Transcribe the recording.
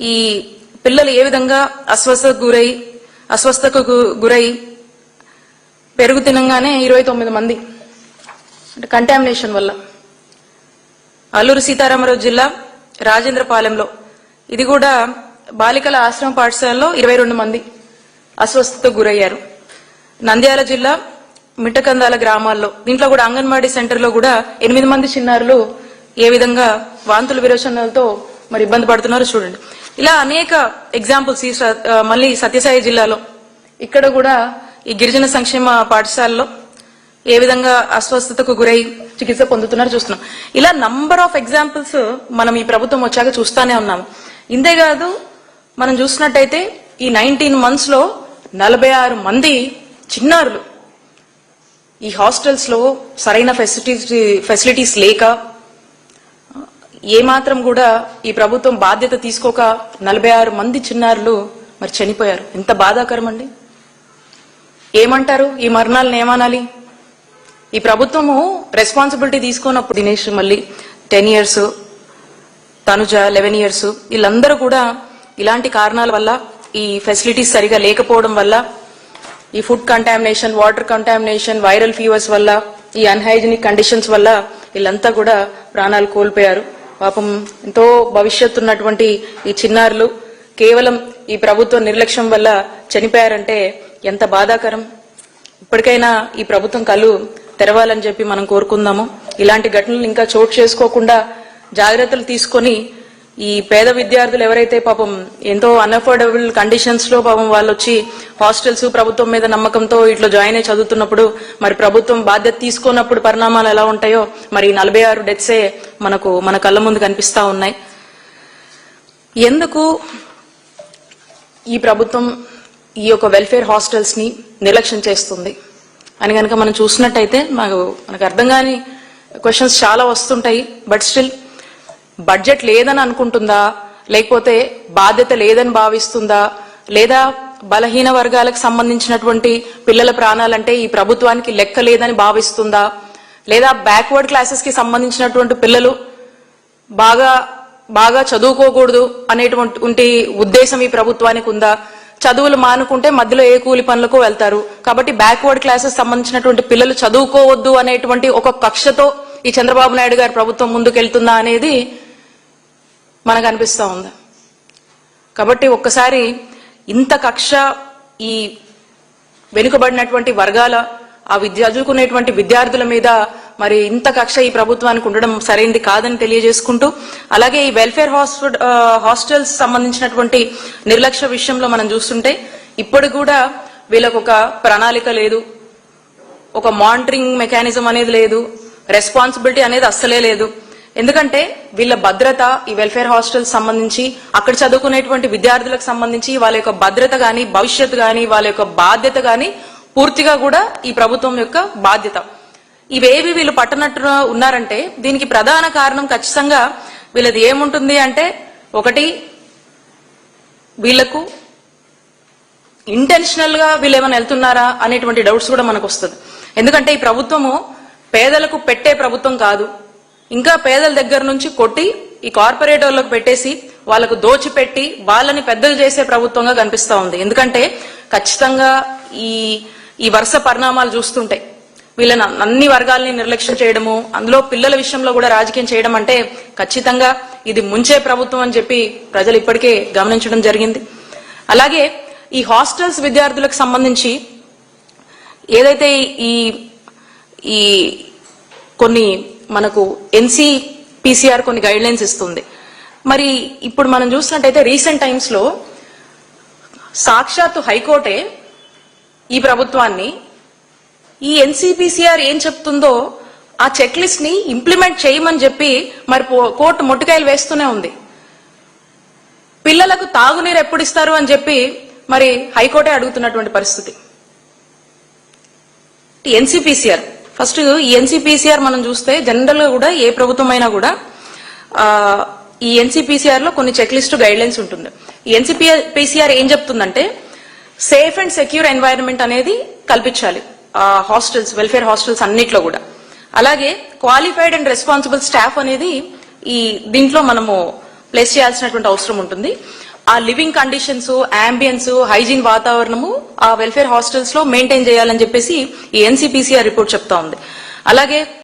ఈ పిల్లలు ఏ విధంగా అస్వస్థతకు గురై పెరుగు తినంగానే 29 మంది అంటే కంటామినేషన్ వల్ల. అల్లూరు సీతారామరాజు జిల్లా రాజేంద్రపాలెంలో ఇది కూడా బాలికల ఆశ్రమ పాఠశాలలో 22 మంది అస్వస్థతకు గురయ్యారు. నంద్యాల జిల్లా మిట్టకందాల గ్రామాల్లో దీంట్లో కూడా అంగన్వాడీ సెంటర్లో కూడా 8 మంది చిన్నారులు ఏ విధంగా వాంతుల విరోచనాలతో మరి ఇబ్బంది పడుతున్నారో చూడండి. ఇలా అనేక ఎగ్జాంపుల్స్. మళ్ళీ సత్యసాయి జిల్లాలో ఇక్కడ కూడా ఈ గిరిజన సంక్షేమ పాఠశాలలో ఏ విధంగా అస్వస్థతకు గురై చికిత్స పొందుతున్నారో చూస్తున్నాం. ఇలా నంబర్ ఆఫ్ ఎగ్జాంపుల్స్ మనం ఈ ప్రభుత్వం వచ్చాక చూస్తానే ఉన్నాము. ఇంతేకాదు మనం చూసినట్టయితే ఈ 19 months లో 46 మంది చిన్నారులు ఈ హాస్టల్స్ లో సరైన ఫెసిలిటీస్ లేక ఏమాత్రం కూడా ఈ ప్రభుత్వం బాధ్యత తీసుకోక 46 మంది చిన్నారులు మరి చనిపోయారు. ఎంత బాధాకరం అండి. ఏమంటారు ఈ మరణాలను? ఏమనాలి? ఈ ప్రభుత్వము రెస్పాన్సిబిలిటీ తీసుకున్నప్పుడు దినేష్ మళ్ళీ 10 years, తనుజ 11 years, వీళ్ళందరూ కూడా ఇలాంటి కారణాల వల్ల, ఈ ఫెసిలిటీస్ సరిగా లేకపోవడం వల్ల, ఈ food contamination, water contamination, viral fevers వల్ల, ఈ అన్హైజీనిక్ కండిషన్స్ వల్ల వీళ్ళంతా కూడా ప్రాణాలు కోల్పోయారు. పాపం ఎంతో భవిష్యత్తు ఉన్నటువంటి ఈ చిన్నారులు కేవలం ఈ ప్రభుత్వ నిర్లక్ష్యం వల్ల చనిపోయారంటే ఎంత బాధాకరం. ఇప్పటికైనా ఈ ప్రభుత్వం కళ్ళు తెరవాలని చెప్పి మనం కోరుకుందాము. ఇలాంటి ఘటనలు ఇంకా చోటు చేసుకోకుండా జాగ్రత్తలు తీసుకొని ఈ పేద విద్యార్థులు ఎవరైతే పాపం ఎంతో అన్అఫోర్డబుల్ కండిషన్స్ లో పాపం వాళ్ళు వచ్చి హాస్టల్స్ ప్రభుత్వం మీద నమ్మకంతో ఇట్లా జాయిన్ అయి చదువుతున్నప్పుడు మరి ప్రభుత్వం బాధ్యత తీసుకున్నప్పుడు పరిణామాలు ఎలా ఉంటాయో మరి 46 డెత్సే మన కళ్ళ ముందు కనిపిస్తా ఉన్నాయి. ఎందుకు ఈ ప్రభుత్వం ఈ యొక్క వెల్ఫేర్ హాస్టల్స్ ని నిర్లక్ష్యం చేస్తుంది అని కనుక మనం చూసినట్టయితే మనకు అర్థం కాని క్వశ్చన్స్ చాలా వస్తుంటాయి. బట్ స్టిల్ బడ్జెట్ లేదని అనుకుంటుందా, లేకపోతే బాధ్యత లేదని భావిస్తుందా, లేదా బలహీన వర్గాలకు సంబంధించినటువంటి పిల్లల ప్రాణాలంటే ఈ ప్రభుత్వానికి లెక్క లేదని భావిస్తుందా, లేదా బ్యాక్వర్డ్ క్లాసెస్ కి సంబంధించినటువంటి పిల్లలు బాగా చదువుకోకూడదు అనేటువంటి ఉద్దేశం ఈ ప్రభుత్వానికి ఉందా? చదువులు మానుకుంటే మధ్యలో ఏ కూలి పనులకు వెళ్తారు కాబట్టి బ్యాక్వర్డ్ క్లాసెస్ సంబంధించినటువంటి పిల్లలు చదువుకోవద్దు అనేటువంటి ఒక కక్షతో ఈ చంద్రబాబు నాయుడు గారి ప్రభుత్వం ముందుకెళ్తుందా అనేది మనకు అనిపిస్తా ఉంది. కాబట్టి ఒక్కసారి ఇంత కక్ష ఈ వెనుకబడినటువంటి వర్గాల చదువుకునేటువంటి విద్యార్థుల మీద మరి ఇంత కక్ష ఈ ప్రభుత్వానికి ఉండడం సరైనది కాదని తెలియజేసుకుంటూ, అలాగే ఈ వెల్ఫేర్ హాస్టల్స్ సంబంధించినటువంటి నిర్లక్ష్య విషయంలో మనం చూస్తుంటే ఇప్పుడు కూడా వీళ్ళకు ఒక ప్రణాళిక లేదు, ఒక మానిటరింగ్ మెకానిజం అనేది లేదు, రెస్పాన్సిబిలిటీ అనేది అస్సలే లేదు. ఎందుకంటే వీళ్ళ భద్రత, ఈ వెల్ఫేర్ హాస్టల్స్ సంబంధించి అక్కడ చదువుకునేటువంటి విద్యార్థులకు సంబంధించి వాళ్ళ యొక్క భద్రత గాని, భవిష్యత్తు గాని, వాళ్ళ యొక్క బాధ్యత గాని పూర్తిగా కూడా ఈ ప్రభుత్వం యొక్క బాధ్యత. ఇవేవి వీళ్ళు పట్టనట్టు ఉన్నారంటే దీనికి ప్రధాన కారణం ఖచ్చితంగా వీళ్ళది ఏముంటుంది అంటే, ఒకటి వీళ్లకు ఇంటెన్షనల్ గా వీళ్ళు ఏమైనా వెళ్తున్నారా అనేటువంటి డౌట్స్ కూడా మనకు వస్తుంది. ఎందుకంటే ఈ ప్రభుత్వము పేదలకు పెట్టే ప్రభుత్వం కాదు, ఇంకా పేదల దగ్గర నుంచి కొట్టి ఈ కార్పొరేటర్లకు పెట్టేసి వాళ్లకు దోచిపెట్టి వాళ్ళని పెద్దలు చేసే ప్రభుత్వంగా కనిపిస్తా ఉంది. ఎందుకంటే ఖచ్చితంగా ఈ వరుస పరిణామాలు చూస్తుంటాయి వీళ్ళని అన్ని వర్గాలని నిర్లక్ష్యం చేయడము, అందులో పిల్లల విషయంలో కూడా రాజకీయం చేయడం అంటే ఖచ్చితంగా ఇది ముంచే ప్రభుత్వం అని చెప్పి ప్రజలు ఇప్పటికే గమనించడం జరిగింది. అలాగే ఈ హాస్టల్స్ విద్యార్థులకు సంబంధించి ఏదైతే ఈ కొన్ని మనకు NCPCR కొన్ని గైడ్ లైన్స్ ఇస్తుంది. మరి ఇప్పుడు మనం చూసినట్టయితే రీసెంట్ టైమ్స్ లో సాక్షాత్తు హైకోర్టే ఈ ప్రభుత్వాన్ని ఈ NCPCR ఏం చెప్తుందో ఆ చెక్ లిస్ట్ ని ఇంప్లిమెంట్ చేయమని చెప్పి మరి కోర్టు మొట్టికాయలు వేస్తూనే ఉంది. పిల్లలకు తాగునీరు ఎప్పుడు ఇస్తారు అని చెప్పి మరి హైకోర్టే అడుగుతున్నటువంటి పరిస్థితి. NCPCR ఫస్ట్ ఈ NCPCR మనం చూస్తే జనరల్ గా కూడా ఏ ప్రభుత్వం అయినా కూడా ఈ NCPCR లో కొన్ని చెక్ లిస్ట్ గైడ్ లైన్స్ ఉంటుంది. ఈ NCPCR ఏం చెప్తుందంటే సేఫ్ అండ్ సెక్యూర్ ఎన్వైరన్మెంట్ అనేది కల్పించాలి హాస్టల్స్, వెల్ఫేర్ హాస్టల్స్ అన్నిట్లో కూడా. అలాగే క్వాలిఫైడ్ అండ్ రెస్పాన్సిబుల్ స్టాఫ్ అనేది ఈ దీంట్లో మనము ప్లేస్ చేయాల్సినటువంటి అవసరం ఉంటుంది. ఆ లివింగ్ కండిషన్స్, అంబియన్స్, హైజీన్ వాతావరణము ఆ వెల్ఫేర్ హాస్టల్స్ లో మెయింటైన్ చేయాలని చెప్పేసి ఈ ఎన్సీపీసీఆర్ రిపోర్ట్ చెప్తా ఉంది. అలాగే